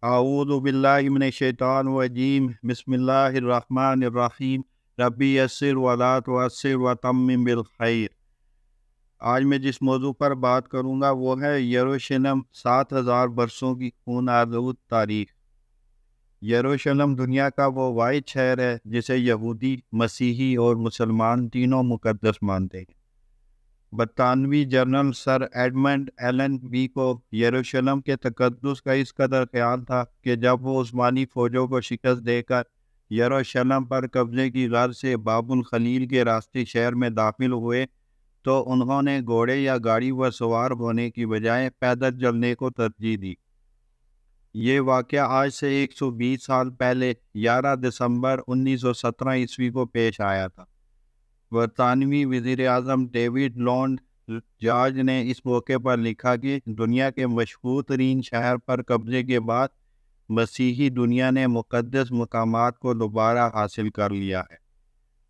اعوذ باللہ من الشیطان الرجیم بسم اللہ الرحمن الرحیم ربی یسر ولا تعسر وتمم بالخیر۔ آج میں جس موضوع پر بات کروں گا وہ ہے یروشلم 7,000 برسوں کی خون آلود تاریخ۔ یروشلم دنیا کا وہ واحد شہر ہے جسے یہودی، مسیحی اور مسلمان تینوں مقدس مانتے ہیں۔ برطانوی general sir Edmund Allenby کو یروشلم کے تقدس کا اس قدر خیال تھا کہ جب وہ عثمانی فوجوں کو شکست دے کر یروشلم پر قبضے کی غرض سے باب الخلیل کے راستے شہر میں داخل ہوئے تو انہوں نے گھوڑے یا گاڑی پر سوار ہونے کی بجائے پیدل چلنے کو ترجیح دی۔ یہ واقعہ آج سے 120 سال پہلے 11 دسمبر 1917 عیسوی کو پیش آیا تھا۔ برطانوی وزیر اعظم ڈیوڈ لارڈ جارج نے اس موقع پر لکھا کہ دنیا کے مشہور ترین شہر پر قبضے کے بعد مسیحی دنیا نے مقدس مقامات کو دوبارہ حاصل کر لیا ہے۔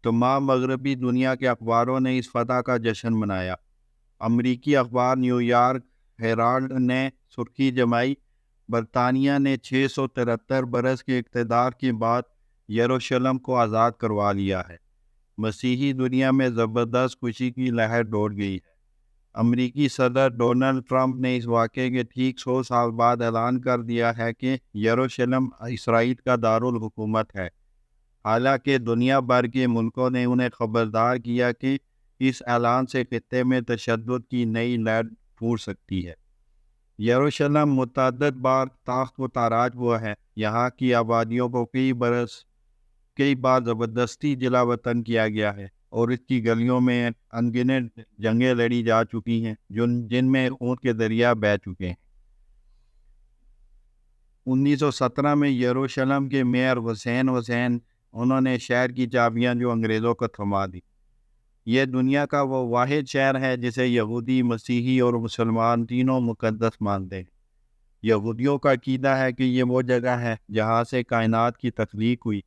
تمام مغربی دنیا کے اخباروں نے اس فتح کا جشن منایا۔ امریکی اخبار نیو یارک ہیرالڈ نے سرخی جمائی، برطانیہ نے 673 برس کے اقتدار کے بعد یروشلم کو آزاد کروا لیا ہے۔ مسیحی دنیا میں زبردست خوشی کی لہر دوڑ گئی ہے۔ امریکی صدر ڈونلڈ ٹرمپ نے اس واقعے کے ٹھیک 100 سال بعد اعلان کر دیا ہے کہ یروشلم اسرائیل کا دارالحکومت ہے، حالانکہ دنیا بھر کے ملکوں نے انہیں خبردار کیا کہ اس اعلان سے خطے میں تشدد کی نئی لہر پھوٹ سکتی ہے۔ یروشلم متعدد بار تاخت و تاراج ہوا ہے۔ یہاں کی آبادیوں کو کئی بار زبردستی جلا وطن کیا گیا ہے اور اس کی گلیوں میں انگنت جنگیں لڑی جا چکی ہیں جن میں خون کے دریا بہہ چکے ہیں۔ 1917 میں یروشلم کے میئر حسین انہوں نے شہر کی چابیاں جو انگریزوں کو تھما دی۔ یہ دنیا کا وہ واحد شہر ہے جسے یہودی، مسیحی اور مسلمان تینوں مقدس مانتے ہیں۔ یہودیوں کا عقیدہ ہے کہ یہ وہ جگہ ہے جہاں سے کائنات کی تخلیق ہوئی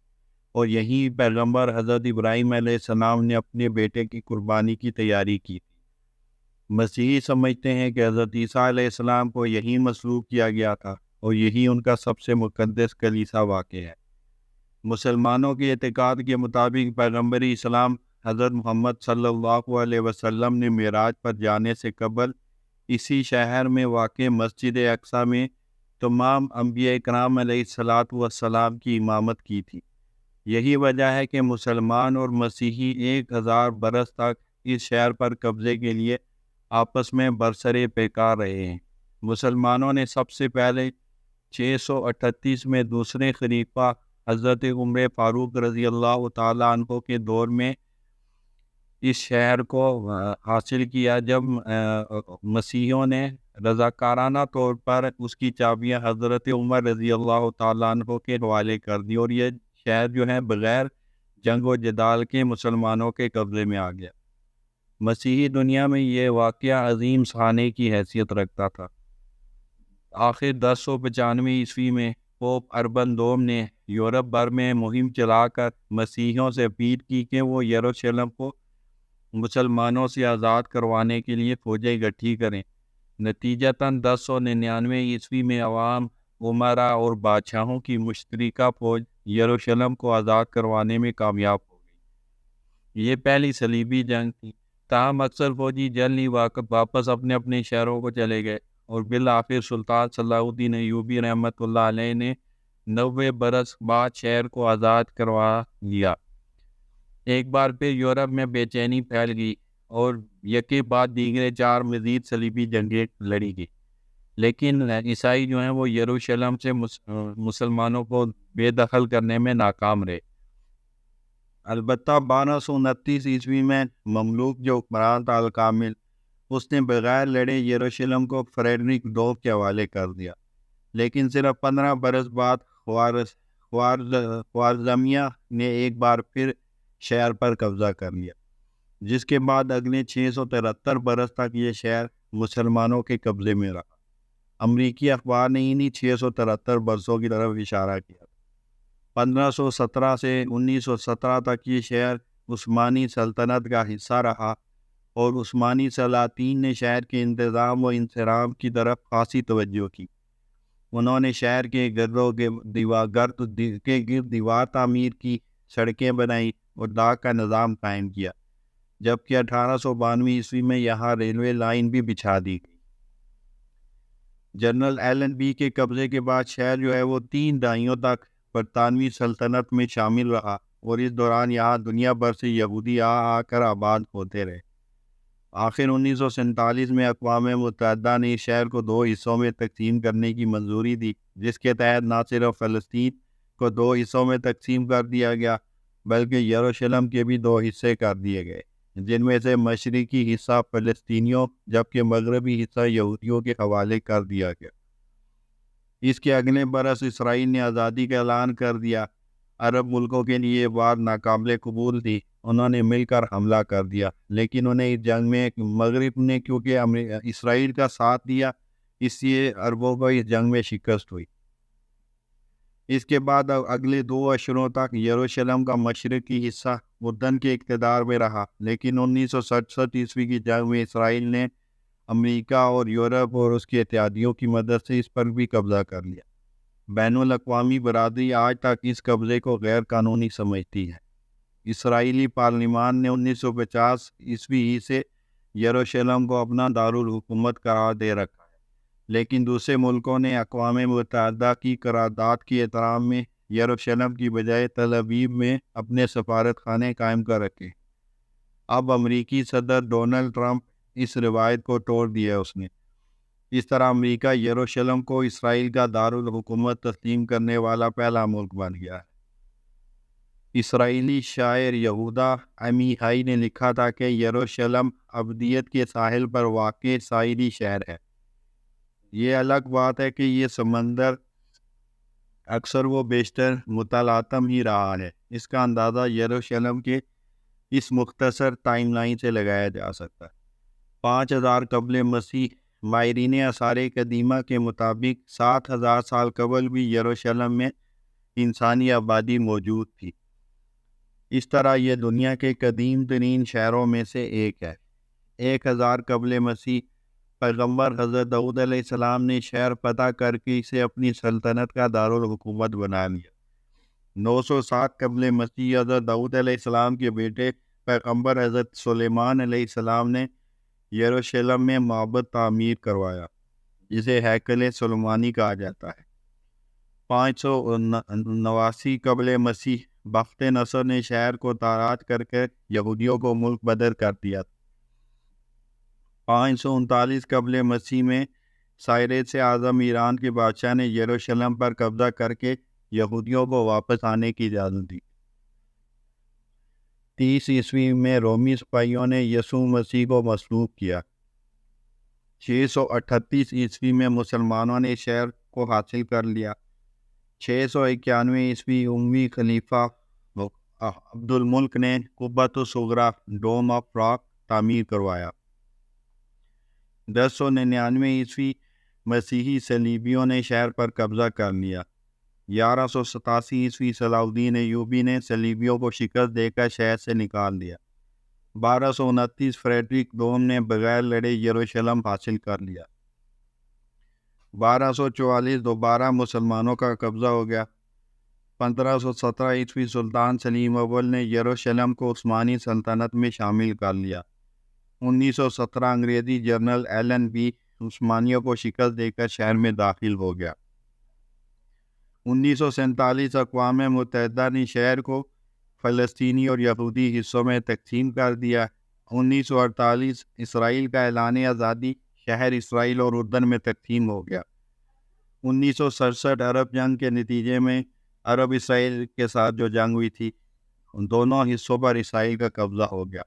اور یہیں پیغمبر حضرت ابراہیم علیہ السلام نے اپنے بیٹے کی قربانی کی تیاری کی تھی۔ مسیحی سمجھتے ہیں کہ حضرت عیسیٰ علیہ السلام کو یہیں مصلوب کیا گیا تھا اور یہی ان کا سب سے مقدس کلیسا واقع ہے۔ مسلمانوں کے اعتقاد کے مطابق پیغمبر اسلام حضرت محمد صلی اللہ علیہ وسلم نے معراج پر جانے سے قبل اسی شہر میں واقع مسجد اقصی میں تمام انبیاء کرام علیہ السلام کی امامت کی تھی۔ یہی وجہ ہے کہ مسلمان اور مسیحی 1000 برس تک اس شہر پر قبضے کے لیے آپس میں برسر پیکار رہے ہیں۔ مسلمانوں نے سب سے پہلے 638 میں دوسرے خلیفہ حضرت عمر فاروق رضی اللہ تعالیٰ عنہ کے دور میں اس شہر کو حاصل کیا، جب مسیحیوں نے رضاکارانہ طور پر اس کی چابیاں حضرت عمر رضی اللہ تعالیٰ عنہ کے حوالے کر دی اور یہ شہر جو ہے بغیر جنگ و جدال کے مسلمانوں کے قبضے میں آ گیا۔ مسیحی دنیا میں یہ واقعہ عظیم سہانے کی حیثیت رکھتا تھا۔ آخر 1095 عیسوی میں پوپ اربن دوم نے یورپ بھر میں مہم چلا کر مسیحیوں سے اپیل کی کہ وہ یروشلم کو مسلمانوں سے آزاد کروانے کے لیے فوجیں اکٹھی کریں۔ نتیجتاً 1099 عیسوی میں عوام، امراء اور بادشاہوں کی مشترکہ فوج یروشلم کو آزاد کروانے میں کامیاب ہو گئی۔ یہ پہلی صلیبی جنگ تھی، تاہم اکثر فوجی جلد ہی واپس اپنے اپنے شہروں کو چلے گئے اور بالآخر سلطان صلاح الدین ایوبی رحمۃ اللہ علیہ نے 90 برس بعد شہر کو آزاد کروا لیا۔ ایک بار پھر یورپ میں بے چینی پھیل گئی اور یکے بعد دیگرے 4 مزید صلیبی جنگیں لڑی گئی، لیکن عیسائی جو ہیں وہ یروشلم سے مسلمانوں کو بے دخل کرنے میں ناکام رہے۔ البتہ 1229 عیسوی میں مملوک جو حکمران تھا الکامل، اس نے بغیر لڑے یروشلم کو فریڈرک ڈوف کے حوالے کر دیا، لیکن صرف 15 برس بعد خوارزمیہ نے ایک بار پھر شہر پر قبضہ کر لیا، جس کے بعد اگلے 673 برس تک یہ شہر مسلمانوں کے قبضے میں رہا۔ امریکی اخبار نے انہی 673 برسوں کی طرف اشارہ کیا۔ 1517 سے 1917 تک یہ شہر عثمانی سلطنت کا حصہ رہا اور عثمانی سلاطین نے شہر کے انتظام و انصرام کی طرف خاصی توجہ کی۔ انہوں نے شہر کے گردوں کے گرد دیوار تعمیر کی، سڑکیں بنائی اور ڈاک کا نظام قائم کیا، جبکہ 1892 میں یہاں ریلوے لائن بھی بچھا دی گئی۔ جنرل ایلن بی کے قبضے کے بعد شہر جو ہے وہ 3 دہائیوں تک برطانوی سلطنت میں شامل رہا، اور اس دوران یہاں دنیا بھر سے یہودی آ کر آباد ہوتے رہے۔ آخر 1947 میں اقوام متحدہ نے اس شہر کو 2 حصوں میں تقسیم کرنے کی منظوری دی، جس کے تحت نہ صرف فلسطین کو 2 حصوں میں تقسیم کر دیا گیا بلکہ یروشلم کے بھی 2 حصے کر دیے گئے، جن میں سے مشرقی حصہ فلسطینیوں جبکہ مغربی حصہ یہودیوں کے حوالے کر دیا گیا۔ اس کے اگلے برس اسرائیل نے آزادی کا اعلان کر دیا۔ عرب ملکوں کے لیے یہ بات ناقابل قبول تھی، انہوں نے مل کر حملہ کر دیا، لیکن انہیں اس جنگ میں مغرب نے کیونکہ اسرائیل کا ساتھ دیا، اس لیے عربوں کو اس جنگ میں شکست ہوئی۔ اس کے بعد اگلے 2 عشروں تک یروشلم کا مشرقی حصہ اردن کے اقتدار میں رہا، لیکن 1967 کی جنگ میں اسرائیل نے امریکہ اور یورپ اور اس کے اتحادیوں کی مدد سے اس پر بھی قبضہ کر لیا۔ بین الاقوامی برادری آج تک اس قبضے کو غیر قانونی سمجھتی ہے۔ اسرائیلی پارلیمان نے 1950 سے یروشلم کو اپنا دارالحکومت قرار دے رکھا ہے، لیکن دوسرے ملکوں نے اقوام متحدہ کی قرارداد کے احترام میں یروشلم کی بجائے تل ابیب میں اپنے سفارت خانے قائم کر رکھے۔ اب امریکی صدر ڈونلڈ ٹرمپ اس روایت کو توڑ دیا اس نے۔ اس طرح امریکہ یروشلم کو اسرائیل کا دارالحکومت تسلیم کرنے والا پہلا ملک بن گیا ہے۔ اسرائیلی شاعر یہودا عمیحائی نے لکھا تھا کہ یروشلم ابدیت کے ساحل پر واقع ساحلی شہر ہے۔ یہ الگ بات ہے کہ یہ سمندر اکثر و بیشتر متلاطم ہی رہا ہے۔ اس کا اندازہ یروشلم کے اس مختصر ٹائم لائن سے لگایا جا سکتا ہے۔ 5000 قبل مسیح ماہرین آثار قدیمہ کے مطابق 7000 سال قبل بھی یروشلم میں انسانی آبادی موجود تھی۔ اس طرح یہ دنیا کے قدیم ترین شہروں میں سے ایک ہے۔ 1000 قبل مسیح پیغمبر حضرت داؤد علیہ السلام نے شہر فتح کر کے اسے اپنی سلطنت کا دارالحکومت بنا لیا۔ 907 قبل مسیح حضرت داؤد علیہ السلام کے بیٹے پیغمبر حضرت سلیمان علیہ السلام نے یروشلم میں معبد تعمیر کروایا، جسے ہیکل سلیمانی کہا جاتا ہے۔ 589 قبل مسیح بخت نصر نے شہر کو تاراج کر کے یہودیوں کو ملک بدر کر دیا۔ 539 قبل مسیح میں سائرس اعظم ایران کے بادشاہ نے یروشلم پر قبضہ کر کے یہودیوں کو واپس آنے کی اجازت دی۔ 30 میں رومی سپاہیوں نے یسوع مسیح کو مسلوب کیا۔ 638 میں مسلمانوں نے شہر کو حاصل کر لیا۔ 691 اموی خلیفہ عبد الملک نے قبۃ الصغریٰ ڈوم آف راک تعمیر کروایا۔ 1099 مسیحی صلیبیوں نے شہر پر قبضہ کر لیا۔ 1187 صلاح الدین ایوبی نے صلیبیوں کو شکست دے کر شہر سے نکال دیا۔ 1229 فریڈرک دوم نے بغیر لڑے یروشلم حاصل کر لیا۔ 1244 دوبارہ مسلمانوں کا قبضہ ہو گیا۔ 1517 سلطان سلیم اول نے یروشلم کو عثمانی سلطنت میں شامل کر لیا۔ 1917 انگریزی جنرل ایلن بی عثمانیوں کو شکست دے کر شہر میں داخل ہو گیا۔ 1947 اقوام متحدہ نے شہر کو فلسطینی اور یہودی حصوں میں تقسیم کر دیا۔ 1948 اسرائیل کا اعلان آزادی، شہر اسرائیل اور اردن میں تقسیم ہو گیا۔ 1967 عرب جنگ کے نتیجے میں عرب اسرائیل کے ساتھ جو جنگ ہوئی تھی، ان دونوں حصوں پر اسرائیل کا قبضہ ہو گیا۔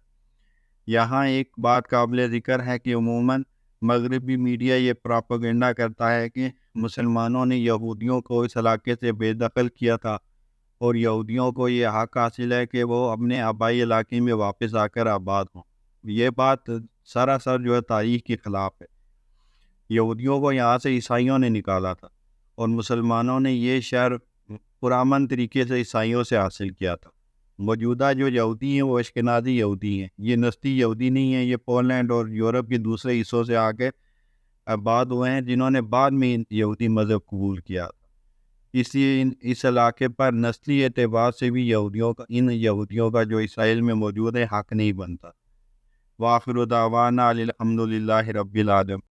یہاں ایک بات قابل ذکر ہے کہ عموماً مغربی میڈیا یہ پراپیگنڈا کرتا ہے کہ مسلمانوں نے یہودیوں کو اس علاقے سے بے دخل کیا تھا اور یہودیوں کو یہ حق حاصل ہے کہ وہ اپنے آبائی علاقے میں واپس آ کر آباد ہوں۔ یہ بات سراسر جو ہے تاریخ کے خلاف ہے۔ یہودیوں کو یہاں سے عیسائیوں نے نکالا تھا اور مسلمانوں نے یہ شہر پرامن طریقے سے عیسائیوں سے حاصل کیا تھا۔ موجودہ جو یہودی ہیں وہ اشکنازی یہودی ہیں، یہ نسطی یہودی نہیں ہیں، یہ پولینڈ اور یورپ کے دوسرے حصوں سے آ کے آباد ہوئے ہیں جنہوں نے بعد میں یہودی مذہب قبول کیا تھا، اس لیے اس علاقے پر نسلی اعتبار سے بھی ان یہودیوں کا جو اسرائیل میں موجود ہے حق نہیں بنتا۔ وآخر دعوانا الحمد للہ رب العالمین۔